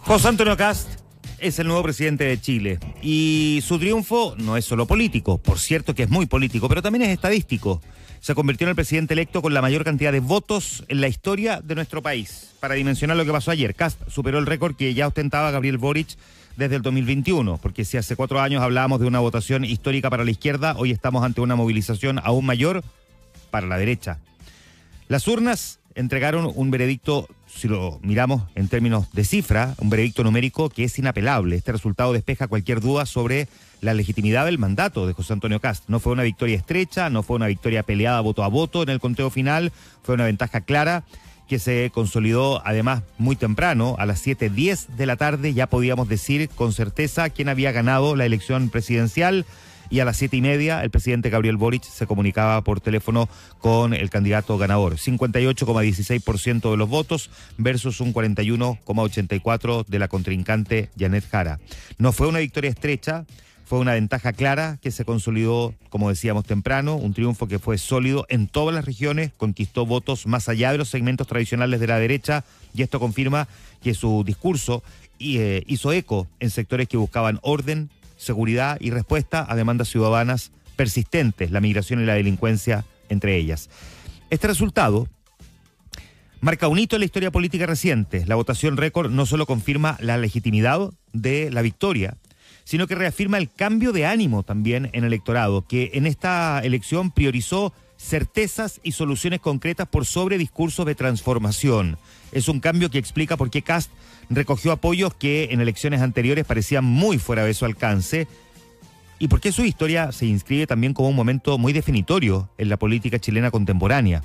José Antonio Kast es el nuevo presidente de Chile y su triunfo no es solo político, por cierto que es muy político, pero también es estadístico. Se convirtió en el presidente electo con la mayor cantidad de votos en la historia de nuestro país. Para dimensionar lo que pasó ayer, Kast superó el récord que ya ostentaba Gabriel Boric desde el 2021, porque si hace 4 años hablábamos de una votación histórica para la izquierda, hoy estamos ante una movilización aún mayor para la derecha. Las urnas entregaron un veredicto, si lo miramos en términos de cifra, un veredicto numérico que es inapelable. Este resultado despeja cualquier duda sobre la legitimidad del mandato de José Antonio Kast. No fue una victoria estrecha, no fue una victoria peleada voto a voto en el conteo final, fue una ventaja clara que se consolidó además muy temprano, a las 7:10 de la tarde ya podíamos decir con certeza quién había ganado la elección presidencial. Y a las 7:30 el presidente Gabriel Boric se comunicaba por teléfono con el candidato ganador. 58,16% de los votos versus un 41,84% de la contrincante Janet Jara. No fue una victoria estrecha, fue una ventaja clara que se consolidó, como decíamos temprano, un triunfo que fue sólido en todas las regiones, conquistó votos más allá de los segmentos tradicionales de la derecha y esto confirma que su discurso hizo eco en sectores que buscaban orden, seguridad y respuesta a demandas ciudadanas persistentes, la migración y la delincuencia entre ellas. Este resultado marca un hito en la historia política reciente. La votación récord no solo confirma la legitimidad de la victoria, sino que reafirma el cambio de ánimo también en el electorado, que en esta elección priorizó certezas y soluciones concretas por sobre discursos de transformación. Es un cambio que explica por qué Kast recogió apoyos que en elecciones anteriores parecían muy fuera de su alcance y por qué su historia se inscribe también como un momento muy definitorio en la política chilena contemporánea.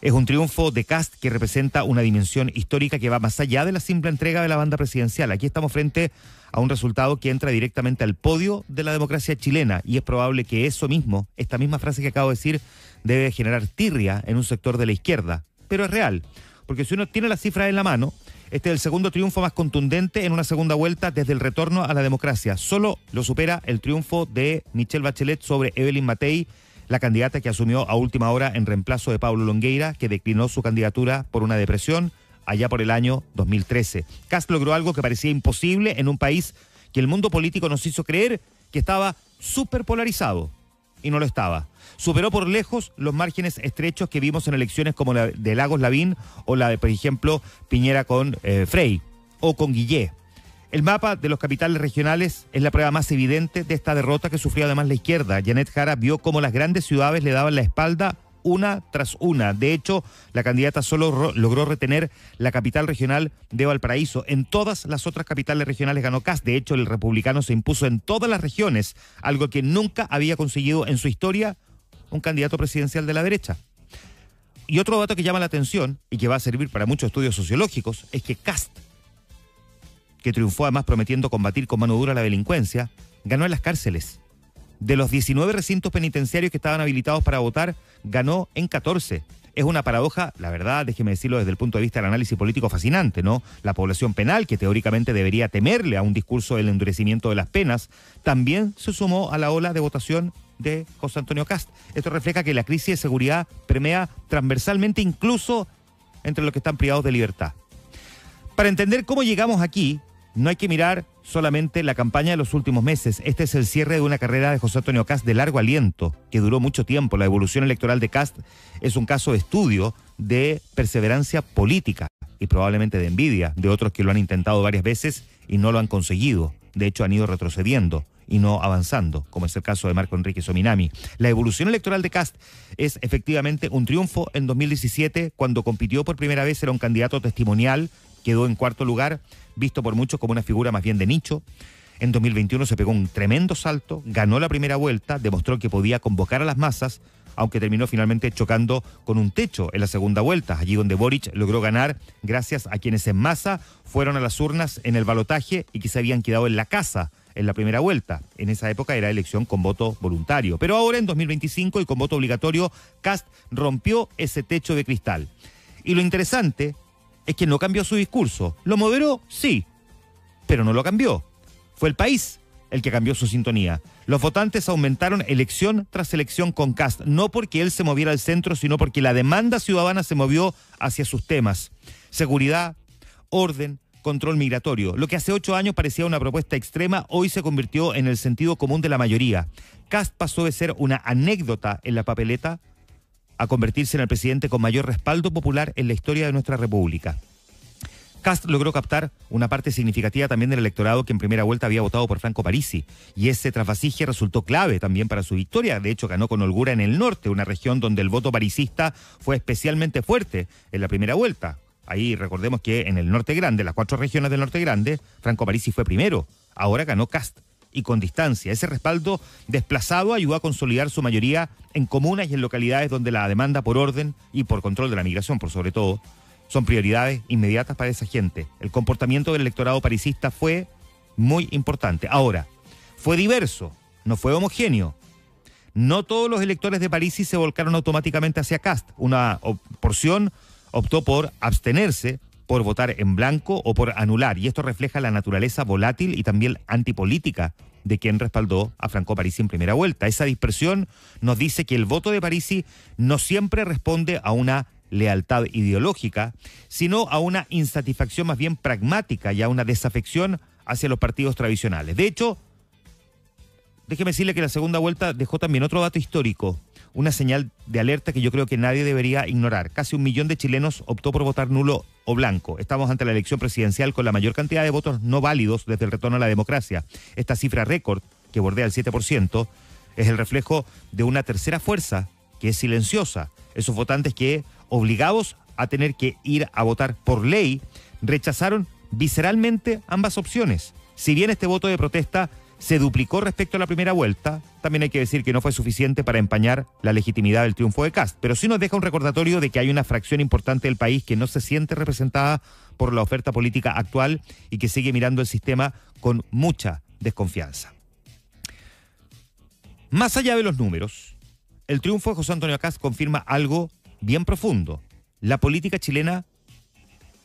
Es un triunfo de Kast que representa una dimensión histórica que va más allá de la simple entrega de la banda presidencial. Aquí estamos frente a un resultado que entra directamente al podio de la democracia chilena y es probable que eso mismo, esta misma frase que acabo de decir, debe generar tirria en un sector de la izquierda. Pero es real, porque si uno tiene las cifras en la mano, este es el segundo triunfo más contundente en una segunda vuelta desde el retorno a la democracia. Solo lo supera el triunfo de Michelle Bachelet sobre Evelyn Matei, la candidata que asumió a última hora en reemplazo de Pablo Longueira, que declinó su candidatura por una depresión allá por el año 2013. Kast logró algo que parecía imposible en un país que el mundo político nos hizo creer que estaba súper polarizado, y no lo estaba. Superó por lejos los márgenes estrechos que vimos en elecciones como la de Lagos Lavín o la de, por ejemplo, Piñera con Frey o con Guillé. El mapa de los capitales regionales es la prueba más evidente de esta derrota que sufrió además la izquierda. Janet Jara vio cómo las grandes ciudades le daban la espalda una tras una. De hecho, la candidata solo logró retener la capital regional de Valparaíso. En todas las otras capitales regionales ganó Kast. De hecho, el republicano se impuso en todas las regiones, algo que nunca había conseguido en su historia un candidato presidencial de la derecha. Y otro dato que llama la atención y que va a servir para muchos estudios sociológicos es que Kast, que triunfó además prometiendo combatir con mano dura la delincuencia, ganó en las cárceles. De los 19 recintos penitenciarios que estaban habilitados para votar, ganó en 14. Es una paradoja, la verdad, déjeme decirlo desde el punto de vista del análisis político fascinante, ¿no? La población penal, que teóricamente debería temerle a un discurso del endurecimiento de las penas, también se sumó a la ola de votación de José Antonio Kast. Esto refleja que la crisis de seguridad permea transversalmente incluso entre los que están privados de libertad. Para entender cómo llegamos aquí, no hay que mirar solamente la campaña de los últimos meses. Este es el cierre de una carrera de José Antonio Kast de largo aliento, que duró mucho tiempo. La evolución electoral de Kast es un caso de estudio de perseverancia política y probablemente de envidia de otros que lo han intentado varias veces y no lo han conseguido. De hecho, han ido retrocediendo y no avanzando, como es el caso de Marco Enrique Sominami. La evolución electoral de Kast es efectivamente un triunfo en 2017, cuando compitió por primera vez, era un candidato testimonial, quedó en 4º lugar, visto por muchos como una figura más bien de nicho. En 2021 se pegó un tremendo salto, ganó la primera vuelta, demostró que podía convocar a las masas, aunque terminó finalmente chocando con un techo en la segunda vuelta, allí donde Boric logró ganar gracias a quienes en masa fueron a las urnas en el balotaje y que se habían quedado en la casa en la primera vuelta. En esa época era elección con voto voluntario. Pero ahora, en 2025, y con voto obligatorio, Kast rompió ese techo de cristal. Y lo interesante es que no cambió su discurso. Lo moderó, sí, pero no lo cambió. Fue el país el que cambió su sintonía. Los votantes aumentaron elección tras elección con Kast, no porque él se moviera al centro, sino porque la demanda ciudadana se movió hacia sus temas. Seguridad, orden, control migratorio. Lo que hace 8 años parecía una propuesta extrema, hoy se convirtió en el sentido común de la mayoría. Kast pasó de ser una anécdota en la papeleta a convertirse en el presidente con mayor respaldo popular en la historia de nuestra república. Kast logró captar una parte significativa también del electorado que en primera vuelta había votado por Franco Parisi, y ese trasvasije resultó clave también para su victoria. De hecho, ganó con holgura en el norte, una región donde el voto parisista fue especialmente fuerte en la primera vuelta. Ahí recordemos que en el norte grande, las 4 regiones del norte grande, Franco Parisi fue primero. Ahora ganó Kast, y con distancia. Ese respaldo desplazado ayudó a consolidar su mayoría en comunas y en localidades donde la demanda por orden y por control de la migración, por sobre todo, son prioridades inmediatas para esa gente. El comportamiento del electorado parisista fue muy importante. Ahora, fue diverso, no fue homogéneo. No todos los electores de Parisi se volcaron automáticamente hacia Kast. Una porción optó por abstenerse, por votar en blanco o por anular. Y esto refleja la naturaleza volátil y también antipolítica de quien respaldó a Franco Parisi en primera vuelta. Esa dispersión nos dice que el voto de Parisi no siempre responde a una lealtad ideológica, sino a una insatisfacción más bien pragmática y a una desafección hacia los partidos tradicionales. De hecho, déjeme decirle que la segunda vuelta dejó también otro dato histórico, una señal de alerta que yo creo que nadie debería ignorar. Casi 1 millón de chilenos optó por votar nulo o blanco. Estamos ante la elección presidencial con la mayor cantidad de votos no válidos desde el retorno a la democracia. Esta cifra récord, que bordea el 7%, es el reflejo de una tercera fuerza que es silenciosa. Esos votantes que, obligados a tener que ir a votar por ley, rechazaron visceralmente ambas opciones. Si bien este voto de protesta se duplicó respecto a la primera vuelta, también hay que decir que no fue suficiente para empañar la legitimidad del triunfo de Kast, pero sí nos deja un recordatorio de que hay una fracción importante del país que no se siente representada por la oferta política actual y que sigue mirando el sistema con mucha desconfianza. Más allá de los números, el triunfo de José Antonio Kast confirma algo bien profundo. La política chilena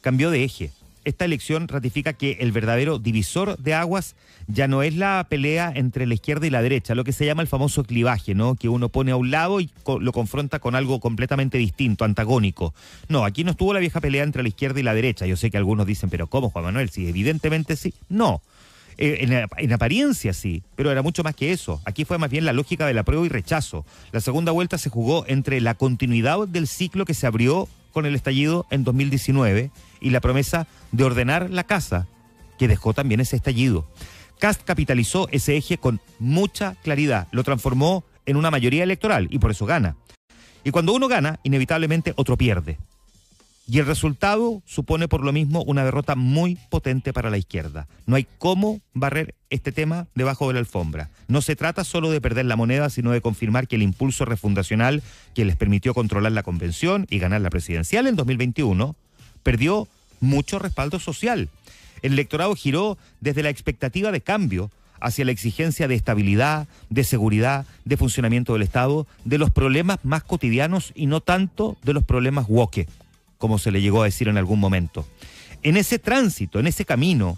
cambió de eje. Esta elección ratifica que el verdadero divisor de aguas ya no es la pelea entre la izquierda y la derecha, lo que se llama el famoso clivaje, ¿no? Que uno pone a un lado y lo confronta con algo completamente distinto, antagónico. No, aquí no estuvo la vieja pelea entre la izquierda y la derecha. Yo sé que algunos dicen, pero ¿cómo, Juan Manuel? Sí, evidentemente sí. No. En apariencia sí, pero era mucho más que eso. Aquí fue más bien la lógica del apruebo y rechazo. La segunda vuelta se jugó entre la continuidad del ciclo que se abrió con el estallido en 2019 y la promesa de ordenar la casa, que dejó también ese estallido. Kast capitalizó ese eje con mucha claridad, lo transformó en una mayoría electoral y por eso gana. Y cuando uno gana, inevitablemente otro pierde. Y el resultado supone por lo mismo una derrota muy potente para la izquierda. No hay cómo barrer este tema debajo de la alfombra. No se trata solo de perder la moneda, sino de confirmar que el impulso refundacional que les permitió controlar la convención y ganar la presidencial en 2021 perdió mucho respaldo social. El electorado giró desde la expectativa de cambio hacia la exigencia de estabilidad, de seguridad, de funcionamiento del Estado, de los problemas más cotidianos y no tanto de los problemas woke, como se le llegó a decir en algún momento. En ese tránsito, en ese camino,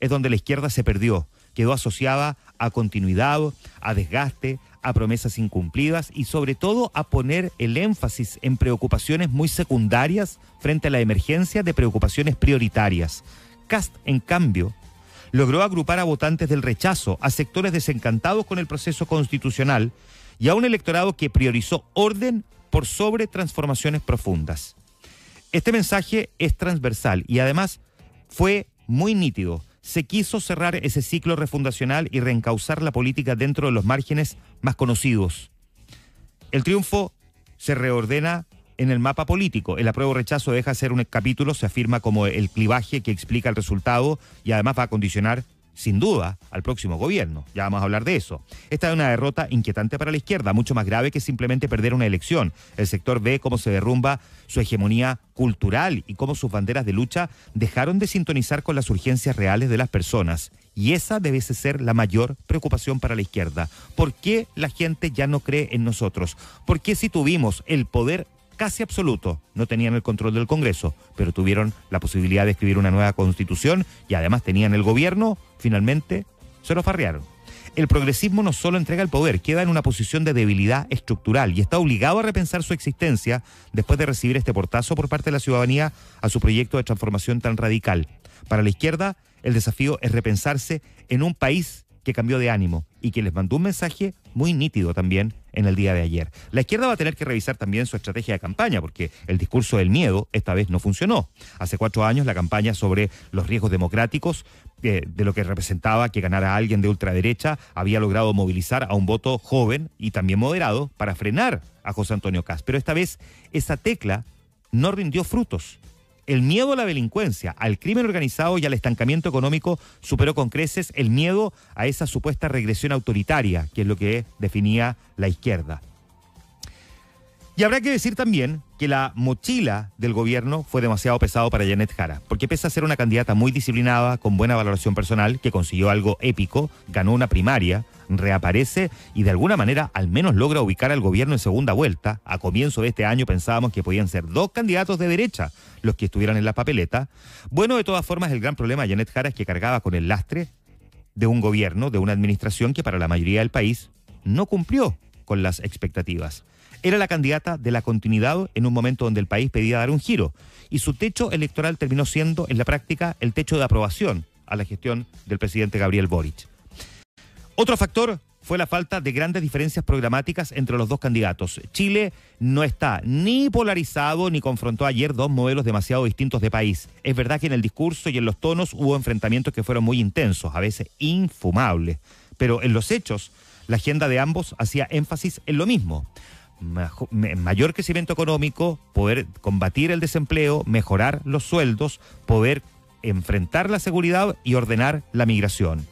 es donde la izquierda se perdió. Quedó asociada a continuidad, a desgaste, a promesas incumplidas y sobre todo a poner el énfasis en preocupaciones muy secundarias frente a la emergencia de preocupaciones prioritarias. Kast, en cambio, logró agrupar a votantes del rechazo, a sectores desencantados con el proceso constitucional y a un electorado que priorizó orden por sobre transformaciones profundas. Este mensaje es transversal y además fue muy nítido. Se quiso cerrar ese ciclo refundacional y reencauzar la política dentro de los márgenes más conocidos. El triunfo se reordena en el mapa político. El apruebo-rechazo deja de ser un capítulo, se afirma como el clivaje que explica el resultado y además va a condicionar, sin duda, al próximo gobierno. Ya vamos a hablar de eso. Esta es una derrota inquietante para la izquierda, mucho más grave que simplemente perder una elección. El sector ve cómo se derrumba su hegemonía cultural y cómo sus banderas de lucha dejaron de sintonizar con las urgencias reales de las personas. Y esa debe ser la mayor preocupación para la izquierda. ¿Por qué la gente ya no cree en nosotros? ¿Por qué si tuvimos el poder casi absoluto, no tenían el control del Congreso, pero tuvieron la posibilidad de escribir una nueva constitución y además tenían el gobierno, finalmente se lo farrearon? El progresismo no solo entrega el poder, queda en una posición de debilidad estructural y está obligado a repensar su existencia después de recibir este portazo por parte de la ciudadanía a su proyecto de transformación tan radical. Para la izquierda, el desafío es repensarse en un país que cambió de ánimo y que les mandó un mensaje muy nítido también en el día de ayer. La izquierda va a tener que revisar también su estrategia de campaña, porque el discurso del miedo esta vez no funcionó. Hace 4 años la campaña sobre los riesgos democráticos, de lo que representaba que ganara alguien de ultraderecha, había logrado movilizar a un voto joven y también moderado para frenar a José Antonio Kast. Pero esta vez esa tecla no rindió frutos. El miedo a la delincuencia, al crimen organizado y al estancamiento económico superó con creces el miedo a esa supuesta regresión autoritaria, que es lo que definía la izquierda. Y habrá que decir también que la mochila del gobierno fue demasiado pesado para Janet Jara, porque pese a ser una candidata muy disciplinada, con buena valoración personal, que consiguió algo épico, ganó una primaria, reaparece y de alguna manera al menos logra ubicar al gobierno en segunda vuelta. A comienzo de este año pensábamos que podían ser 2 candidatos de derecha los que estuvieran en la papeleta. Bueno, de todas formas, el gran problema de Janet Jara es que cargaba con el lastre de un gobierno, de una administración que para la mayoría del país no cumplió con las expectativas. Era la candidata de la continuidad en un momento donde el país pedía dar un giro, y su techo electoral terminó siendo, en la práctica, el techo de aprobación a la gestión del presidente Gabriel Boric. Otro factor fue la falta de grandes diferencias programáticas entre los dos candidatos. Chile no está ni polarizado ni confrontó ayer 2 modelos demasiado distintos de país. Es verdad que en el discurso y en los tonos hubo enfrentamientos que fueron muy intensos, a veces infumables, pero en los hechos la agenda de ambos hacía énfasis en lo mismo: mayor crecimiento económico, poder combatir el desempleo, mejorar los sueldos, poder enfrentar la seguridad y ordenar la migración.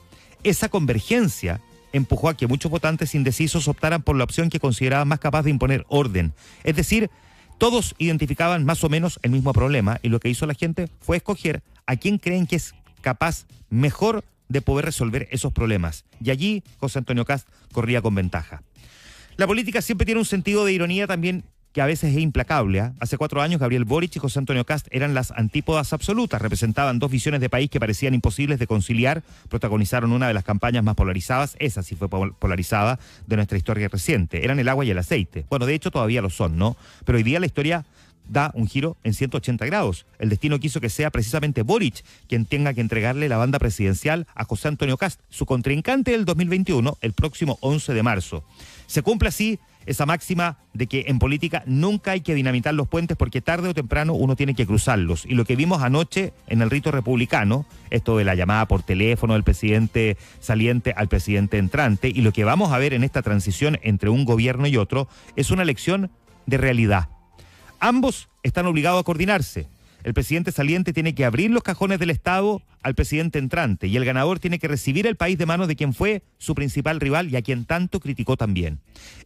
Esa convergencia empujó a que muchos votantes indecisos optaran por la opción que consideraban más capaz de imponer orden. Es decir, todos identificaban más o menos el mismo problema, y lo que hizo la gente fue escoger a quién creen que es capaz mejor de poder resolver esos problemas. Y allí José Antonio Kast corría con ventaja. La política siempre tiene un sentido de ironía también que a veces es implacable, ¿eh? Hace 4 años Gabriel Boric y José Antonio Kast eran las antípodas absolutas, representaban 2 visiones de país que parecían imposibles de conciliar, protagonizaron una de las campañas más polarizadas, esa sí fue polarizada, de nuestra historia reciente. Eran el agua y el aceite. Bueno, de hecho todavía lo son, ¿no? Pero hoy día la historia da un giro en 180 grados. El destino quiso que sea precisamente Boric quien tenga que entregarle la banda presidencial a José Antonio Kast, su contrincante del 2021, el próximo 11 de marzo. Se cumple así esa máxima de que en política nunca hay que dinamitar los puentes, porque tarde o temprano uno tiene que cruzarlos. Y lo que vimos anoche en el rito republicano, esto de la llamada por teléfono del presidente saliente al presidente entrante, y lo que vamos a ver en esta transición entre un gobierno y otro, es una lección de realidad. Ambos están obligados a coordinarse. El presidente saliente tiene que abrir los cajones del Estado al presidente entrante, y el ganador tiene que recibir el país de manos de quien fue su principal rival y a quien tanto criticó también.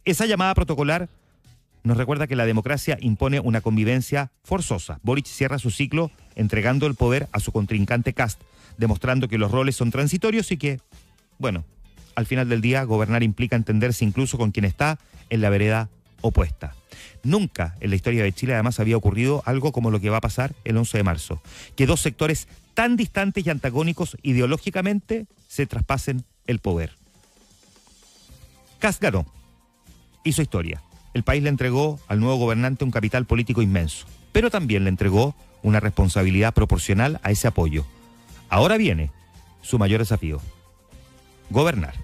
Esa llamada protocolar nos recuerda que la democracia impone una convivencia forzosa. Boric cierra su ciclo entregando el poder a su contrincante Kast, demostrando que los roles son transitorios y que, bueno, al final del día gobernar implica entenderse incluso con quien está en la vereda opuesta. Nunca en la historia de Chile además había ocurrido algo como lo que va a pasar el 11 de marzo, que 2 sectores tan distantes y antagónicos ideológicamente se traspasen el poder. Kast ganó, hizo historia. El país le entregó al nuevo gobernante un capital político inmenso, pero también le entregó una responsabilidad proporcional a ese apoyo. Ahora viene su mayor desafío: gobernar.